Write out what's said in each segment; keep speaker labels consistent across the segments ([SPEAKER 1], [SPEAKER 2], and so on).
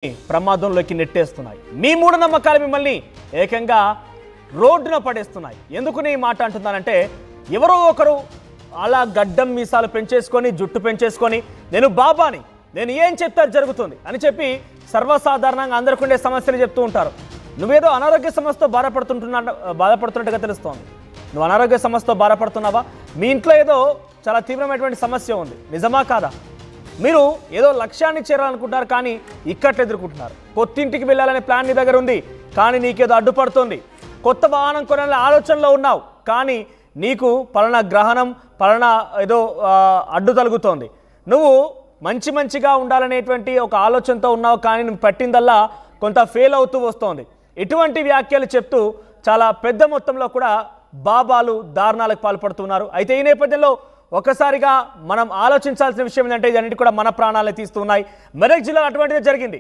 [SPEAKER 1] ప్రమాదంలోకి నెట్టేస్తున్నాయి. మీ మూఢనమ్మకాలు మిమ్మల్ని ఏకంగా రోడ్డున పడేస్తున్నాయి. ఎందుకు నేను ఈ మాట అంటున్నానంటే, ఎవరో ఒకరు అలా గడ్డం మీసాలు పెంచేసుకొని జుట్టు పెంచేసుకొని నేను బాబాని, నేను ఏం చెప్తే జరుగుతుంది అని చెప్పి సర్వసాధారణంగా అందరికీ ఉండే సమస్యలు చెప్తూ ఉంటారు. నువ్వేదో అనారోగ్య సమస్యతో బాధపడుతున్నట్టుగా తెలుస్తోంది. నువ్వు అనారోగ్య సమస్యతో బాధపడుతున్నావా? మీ ఇంట్లో ఏదో చాలా తీవ్రమైనటువంటి సమస్య ఉంది, నిజమా కాదా? మీరు ఏదో లక్ష్యాన్ని చేరాలనుకుంటున్నారు, కానీ ఇక్కట్లు ఎదుర్కొంటున్నారు. కొత్తింటికి వెళ్ళాలనే ప్లాన్ నీ దగ్గర ఉంది, కానీ నీకేదో అడ్డుపడుతుంది. కొత్త వాహనం కొనాలనే ఆలోచనలో ఉన్నావు, కానీ నీకు పలానా గ్రహణం పలానా ఏదో అడ్డు తలుగుతోంది. నువ్వు మంచిగా ఉండాలనేటువంటి ఒక ఆలోచనతో ఉన్నావు, కానీ నువ్వు పట్టిందల్లా కొంత ఫెయిల్ అవుతూ వస్తోంది. ఇటువంటి వ్యాఖ్యలు చెప్తూ చాలా పెద్ద మొత్తంలో కూడా బాబాలు దారుణాలకు పాల్పడుతున్నారు. అయితే ఈ నేపథ్యంలో ఒకసారిగా మనం ఆలోచించాల్సిన విషయం ఏంటంటే, ఇదన్నిటి కూడా మన ప్రాణాలే తీస్తున్నాయి. మెదక్ జిల్లాలో అటువంటిదే జరిగింది.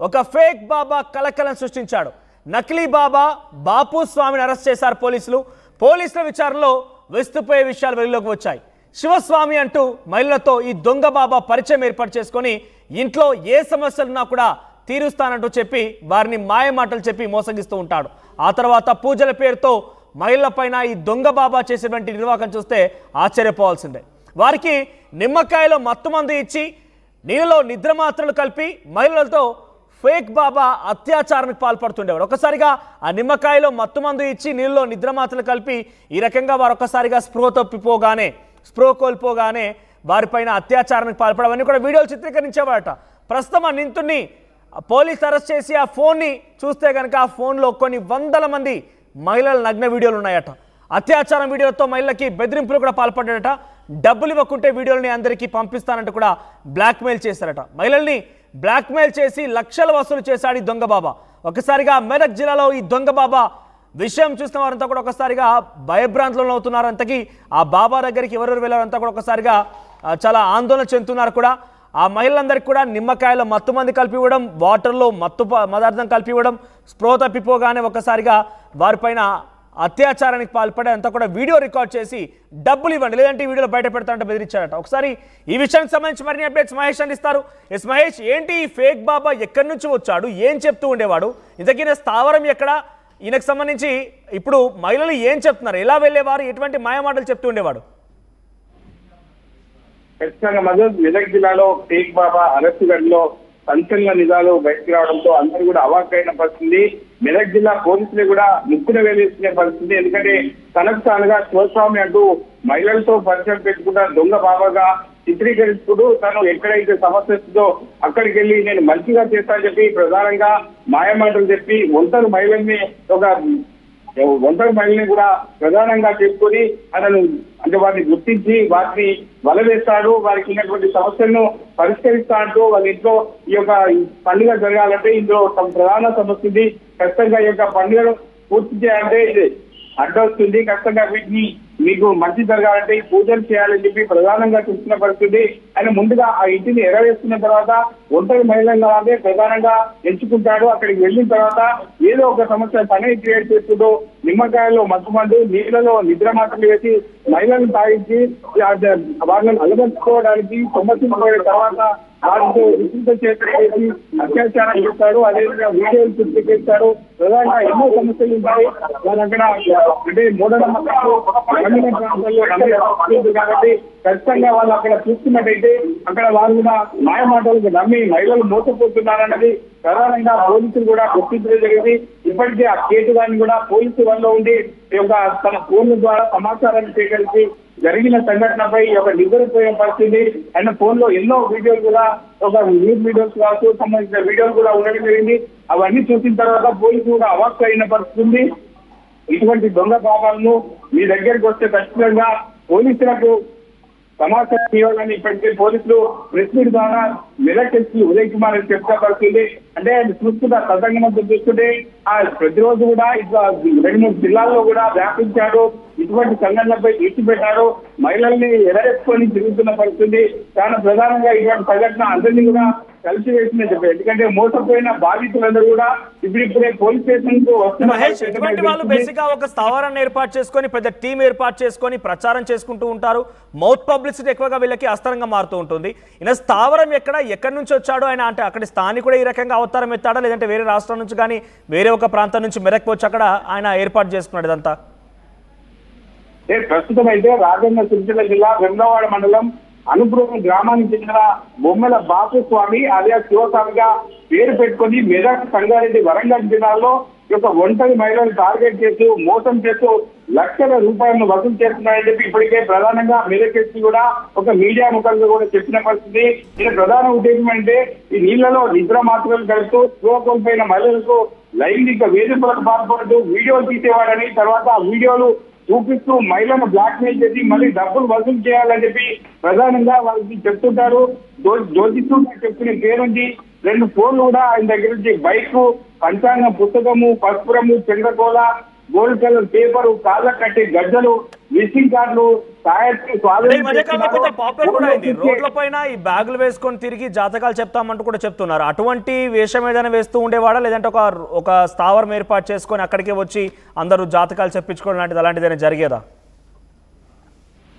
[SPEAKER 1] ఒక ఫేక్ బాబా కలకలం సృష్టించాడు. నకిలీ బాబా బాపు స్వామిని అరెస్ట్ చేశారు పోలీసులు. పోలీసుల విచారణలో వెస్తుపోయే విషయాలు వెలుగులోకి వచ్చాయి. శివస్వామి అంటూ మహిళలతో ఈ దొంగ బాబా పరిచయం ఏర్పాటు చేసుకొని ఇంట్లో ఏ సమస్యలున్నా కూడా తీరుస్తానంటూ చెప్పి వారిని మాయమాటలు చెప్పి మోసగిస్తూ ఉంటాడు. ఆ తర్వాత పూజల పేరుతో మహిళలపైన ఈ దొంగ బాబా చేసేటువంటి నిర్వాహకం చూస్తే ఆశ్చర్యపోవాల్సిందే. వారికి నిమ్మకాయలో మత్తుమందు ఇచ్చి నీళ్ళలో నిద్రమాత్రలు కలిపి మహిళలతో ఫేక్ బాబా అత్యాచారానికి పాల్పడుతుండేవాడు. ఒకసారిగా ఆ నిమ్మకాయలో మత్తుమందు ఇచ్చి నీళ్ళలో నిద్రమాత్రలు కలిపి ఈ రకంగా వారు ఒక్కసారిగా స్పృహ కోల్పోగానే వారిపైన అత్యాచారానికి పాల్పడవన్నీ కూడా వీడియోలు చిత్రీకరించేవాడట. ప్రస్తుతం ఆ నిందితుడిని పోలీసు అరెస్ట్ చేసి ఆ ఫోన్ని చూస్తే కనుక ఆ ఫోన్లో కొన్ని వందల మంది మహిళల నగ్న వీడియోలు ఉన్నాయట. అత్యాచారం వీడియోలతో మహిళలకి బెదిరింపులు కూడా పాల్పడ్డాడట. డబ్బులు ఇవ్వకుంటే వీడియోలని అందరికీ పంపిస్తానంటూ కూడా బ్లాక్మెయిల్ చేశారట. మహిళల్ని బ్లాక్మెయిల్ చేసి లక్షలు వసూలు చేశాడు ఈ దొంగ బాబా. ఒకసారిగా మెదక్ జిల్లాలో ఈ దొంగ బాబా విషయం చూసిన వారంతా కూడా ఒకసారిగా భయభ్రాంతులను అవుతున్నారు. అంతకీ ఆ బాబా దగ్గరికి ఎవరెవరు వెళ్ళారంతా కూడా ఒకసారిగా చాలా ఆందోళన చెందుతున్నారు కూడా. ఆ మహిళలందరికీ కూడా నిమ్మకాయలో మత్తుమంది కలిపి ఇవ్వడం, వాటర్లో మత్తు పదార్థం కలిపి ఇవ్వడం, స్పృహ తప్పిపోగానే ఒకసారిగా వారిపైన అత్యాచారానికి పాల్పడే అంతా కూడా వీడియో రికార్డ్ చేసి డబ్బులు ఇవ్వండి లేదంటే ఈ వీడియోలో బయట పెడతానంటే బెదిరించారట. ఒకసారి ఈ విషయానికి సంబంధించి మరిన్ని అప్డేట్స్ మహేష్ అందిస్తారు. ఎస్ మహేష్, ఏంటి ఈ ఫేక్ బాబా ఎక్కడి నుంచి వచ్చాడు, ఏం చెప్తూ ఉండేవాడు, ఇంతకీ స్థావరం ఎక్కడ, ఈయనకు సంబంధించి ఇప్పుడు మహిళలు ఏం చెప్తున్నారు, ఎలా వెళ్ళేవారు, ఎటువంటి మాయమాటలు చెప్తూ ఉండేవాడు?
[SPEAKER 2] ఖచ్చితంగా మెదక్ జిల్లాలో ఫేక్ బాబా అరెస్టు గడిలో సంచలన నిజాలు బయటకు రావడంతో అందరూ కూడా అవాక్కైన పరిస్థితి. మెదక్ జిల్లా పోలీసులు కూడా ముక్కున వేలేసుకునే పరిస్థితి. ఎందుకంటే తనకు తానుగా శివస్వామి అంటూ మహిళలతో పరిచయం పెట్టుకుంటా దొంగ బాబాగా చిత్రీకరిస్తూ తను ఎక్కడైతే సమస్య వస్తుందో అక్కడికి వెళ్ళి నేను మంచిగా చేస్తానని చెప్పి ప్రధానంగా మాయమాటలు చెప్పి ఒంటరి మహిళని కూడా ప్రధానంగా చెప్పుకొని అతను అంటే వారిని గుర్తించి వారిని వలవేస్తాడు. వారికి ఉన్నటువంటి సమస్యలను పరిష్కరిస్తా అంటూ వాళ్ళ ఇంట్లో ఈ యొక్క పండుగ జరగాలంటే ఇందులో ప్రధాన సమస్య ఉంది. ఖచ్చితంగా ఈ యొక్క పండుగను పూర్తి చేయాలంటే ఇది అడ్డొస్తుంది. ఖచ్చితంగా వీటిని మీకు మంచి జరగాలంటే ఈ పూజలు చేయాలని చెప్పి ప్రధానంగా చూస్తున్న పరిస్థితి. ఆయన ముందుగా ఆ ఇంటిని ఎరవేసుకున్న తర్వాత ఒంటరి మహిళగా ప్రధానంగా ఎంచుకుంటాడు. అక్కడికి వెళ్ళిన తర్వాత ఏదో ఒక సమస్య పని క్రియేట్ చేస్తుందో నిమ్మకాయలో మత్తుమందు నీళ్లలో నిద్ర మాత్రలు వేసి మహిళలను తాగించి వాళ్ళని అలగట్టుకోవడానికి సమస్య తర్వాత వారితో విస్తృత చేసి అత్యాచారం చేస్తాడు. అదేవిధంగా వీడియోలు చిత్రీకరిస్తాడు. ప్రధానంగా ఎన్నో సమస్యలు ఉంటాయి. వాళ్ళు అక్కడ అంటే మూఢనమ్మకాలు ప్రాంతాల్లో కాబట్టి ఖచ్చితంగా వాళ్ళు అక్కడ చూస్తున్నట్టయితే అక్కడ వారు కూడా మాయమాటలకు నమ్మి మహిళలు మోసపోతున్నారన్నది ప్రధానంగా పోలీసులు కూడా గుర్తించడం జరిగింది. ఇప్పటికే ఆ కేసు గారిని కూడా పోలీసు వల్ల ఉండి తన ఫోన్ల ద్వారా సమాచారాన్ని సేకరించి జరిగిన సంఘటనపై ఒక నిద్రపోయే పరిస్థితి. ఆయన ఫోన్ లో ఎన్నో వీడియోలు కూడా న్యూస్ వీడియోస్ కావచ్చు సంబంధించిన వీడియోలు కూడా ఉండడం జరిగింది. అవన్నీ చూసిన తర్వాత పోలీసులు కూడా అవాక్కు అయిన పరిస్థితి. ఇటువంటి దొంగ బాబాలను మీ దగ్గరికి వస్తే ఖచ్చితంగా పోలీసులకు సమాచారం ఇవ్వాలని ఇప్పటికే పోలీసులు ప్రెస్ మీట్ ద్వారా మెదక్ ఎస్పీ ఉదయ్ కుమార్ అని చెప్తా పరిస్థితి. అంటే చూస్తున్న తదంగంతో చూస్తుంటే ప్రతిరోజు కూడా ఇట్లా 2-3 జిల్లాల్లో కూడా వ్యాపించాడు. ఇటువంటి సంఘటనలపై దృష్టి పెట్టారు. మహిళల్ని ఎరవేసుకొని తిరుగుతున్న పరిస్థితి. చాలా ప్రధానంగా ఇటువంటి సంఘటన అందరినీ కూడా కలిసి వేసిందని చెప్పారు. ఎందుకంటే మోసపోయిన బాధితులందరూ కూడా ఇప్పుడిప్పుడే పోలీస్ స్టేషన్ కు
[SPEAKER 1] వస్తున్నారు. బేసిక్ గా ఒక స్థావరాన్ని ఏర్పాటు చేసుకొని పెద్ద టీం ఏర్పాటు చేసుకొని ప్రచారం చేసుకుంటూ ఉంటారు. మౌత్ పబ్లిసిటీ ఎక్కువగా వీళ్ళకి అస్త్రంగా మారుతూ ఉంటుంది. ఈయన స్థావరం ఎక్కడి నుంచి వచ్చాడు ఆయన అంటే అక్కడి స్థానికుడే ఈ రకంగా అవతారం ఎత్తాడా లేదంటే వేరే రాష్ట్రం నుంచి కానీ వేరే ఒక ప్రాంతం నుంచి మెదక్ వచ్చి అక్కడ ఆయన ఏర్పాటు చేసుకున్నాడు ఇదంతా?
[SPEAKER 2] ప్రస్తుతం అయితే రాజన్న సిరిసిల్ల జిల్లా వెమ్లవాడ మండలం అనుపురం గ్రామానికి చెందిన బొమ్మల బాపుస్వామి అలియాస్ శివస్వామిగా పేరు పెట్టుకుని మెదక్, సంగారెడ్డి, వరంగల్ జిల్లాల్లో ఈ యొక్క ఒంటరి మహిళలను టార్గెట్ చేస్తూ మోసం చేస్తూ లక్షల రూపాయలను వసూలు చేస్తున్నారని చెప్పి ఇప్పటికే ప్రధానంగా మెదక్ ఎస్పీ కూడా ఒక మీడియా ముఖంగా కూడా చెప్పిన పరిస్థితి. దీని ప్రధాన ఉద్దేశం అంటే ఈ నీళ్లలో నిద్ర మాత్రలు కలుపుతూ స్పృహ కోల్పోయిన మహిళలకు లైంగిక వేధింపులకు పాల్పడుతూ వీడియోలు తీసేవాడని, తర్వాత ఆ వీడియోలు చూపిస్తూ మహిళను బ్లాక్ మెయిల్ చేసి మళ్ళీ డబ్బులు వసూలు చేయాలని చెప్పి ప్రధానంగా వాళ్ళకి చెప్తుంటారు. జ్యోతిస్తూ చెప్తున్న పేరుంది 2 ఫోన్లు కూడా ఆయన దగ్గర నుంచి బైక్, పంచాంగ పుస్తకము, పసుపురము, చంద్రకోల, గోల్డ్ కలర్ పేపరు, కాళ్ళ కట్టి గజ్జలు, విజిటింగ్ కార్డులు,
[SPEAKER 1] రోడ్ల పైన ఈ బ్యాగులు వేసుకొని తిరిగి జాతకాలు చెప్తామంటూ కూడా చెప్తున్నారు. అటువంటి వేషం ఏదైనా వేస్తూ ఉండేవాడా లేదంటే ఒక స్థావరం ఏర్పాటు చేసుకొని అక్కడికే వచ్చి అందరూ జాతకాలు చెప్పించుకోవడం లాంటిది అలాంటిదైనా జరిగేదా?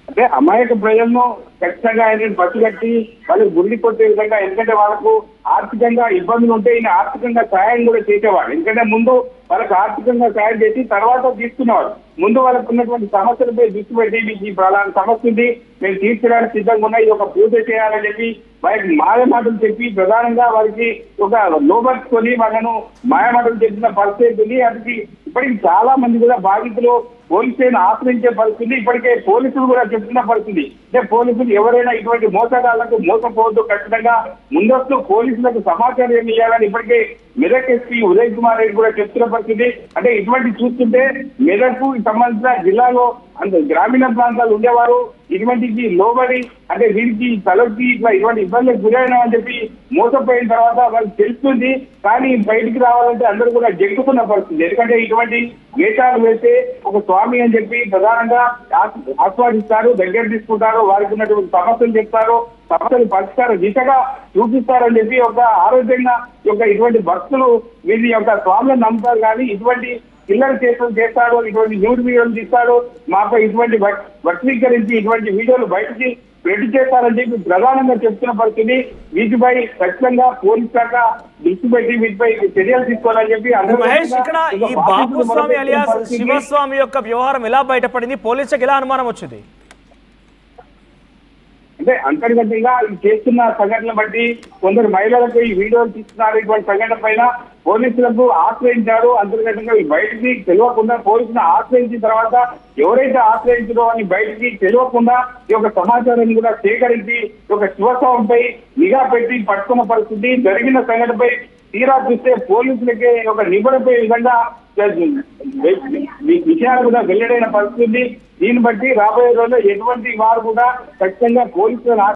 [SPEAKER 2] అంటే అమాయక ప్రజలను ఖచ్చితంగా ఆయన పట్టుకట్టి వాళ్ళకి గుండి కొట్టే విధంగా, ఎందుకంటే వాళ్ళకు ఆర్థికంగా ఇబ్బందులు ఉంటే ఈయన ఆర్థికంగా సాయం కూడా చేసేవాడు. ఎందుకంటే ముందు వాళ్ళకి ఆర్థికంగా సాయం చేసి తర్వాత తీసుకునేవాడు. ముందు వాళ్ళకు ఉన్నటువంటి సమస్యలపై దృష్టి పెట్టి మీకు ఈ ప్రధాన సమస్య ఉంది, మేము తీర్చడానికి సిద్ధంగా ఉన్నా, ఇది ఒక పూజ చేయాలని చెప్పి వారికి మాయమాటలు చెప్పి ప్రధానంగా వారికి ఒక లోబర్చుకొని వాళ్ళను మాయమాటలు చెప్పిన పరిస్థితి ఉంది. అది ఇప్పటికి చాలా మంది కూడా బాధితులు పోలీసులను ఆశ్రయించే పరిస్థితి, ఇప్పటికే పోలీసులు కూడా చెప్తున్న పరిస్థితి. అంటే పోలీసులు ఎవరైనా ఇటువంటి మోసగాళ్లకు మోసపోవద్దు, ఖచ్చితంగా ముందస్తు పోలీసులకు సమాచారం ఇవ్వాలని ఇప్పటికే మెదక్ ఎస్పీ ఉదయ్ కుమార్ రెడ్డి కూడా చెప్తున్న పరిస్థితి. అంటే ఇటువంటి చూస్తుంటే మెదక్ సంబంధించిన జిల్లాలో గ్రామీణ ప్రాంతాలు ఉండేవారు ఇటువంటికి లోబడి అంటే వీరికి తలకి ఇటువంటి ఇబ్బందులకు గురైనామని చెప్పి మోసపోయిన తర్వాత వాళ్ళకి తెలుస్తుంది. కానీ బయటికి రావాలంటే అందరూ కూడా జగ్గుతున్న పరిస్థితి. ఎందుకంటే ఇటువంటి వేషాలు వేస్తే ఒక స్వామి అని చెప్పి ప్రధానంగా ఆస్వాదిస్తారు, దగ్గర తీసుకుంటారు, వారికి ఉన్నటువంటి సమస్యలు చెప్తారు, సమస్యలు పరిష్కారం దిశగా చూపిస్తారని చెప్పి ఒక ఆరోగ్యంగా ఇటువంటి భక్తులు వీరి యొక్క స్వాములను నమ్ముతారు. కానీ ఇటువంటి పిల్లల చేతులు చేస్తాడు, ఇటువంటి న్యూడ్ వీడియోలు తీస్తాడు, మాపై ఇటువంటి వక్రీకరించి ఇటువంటి వీడియోలు బయటికి పెట్టి చేస్తారని చెప్పి ప్రధానంగా చెప్తున్న పరిస్థితి. వీటిపై ఖచ్చితంగా పోలీస్ శాఖ దృష్టి పెట్టి వీటిపై చర్యలు తీసుకోవాలని చెప్పి
[SPEAKER 1] మహేష్, ఇక్కడ ఈ బాపుస్వామి అలియాస్ శివస్వామి యొక్క వ్యవహారం ఎలా బయటపడింది, పోలీసులకు ఎలా అనుమానం వచ్చింది?
[SPEAKER 2] అంటే అంతర్గతంగా చేస్తున్న సంఘటనలు బట్టి కొందరు మహిళలకు ఈ వీడియోలు తీస్తున్నారు. ఇటువంటి సంఘటన పైన పోలీసులకు ఆశ్రయించారు. అంతర్గతంగా బయటికి తెలియకుండా పోలీసులను ఆశ్రయించిన తర్వాత ఎవరైతే ఆశ్రయించారో అని బయటికి తెలియకుండా ఈ యొక్క సమాచారాన్ని కూడా సేకరించి ఒక శివస్వామిపై నిఘా పెట్టి పట్టుకున్న పరిస్థితి. జరిగిన సంఘటనపై తీరా చూస్తే పోలీసులకే ఒక నిబడపోయే విధంగా విషయాలు కూడా వెల్లడైన పరిస్థితి. దీన్ని బట్టి రాబోయే రోజుల్లో ఎటువంటి వారు కూడా ఖచ్చితంగా పోలీసులను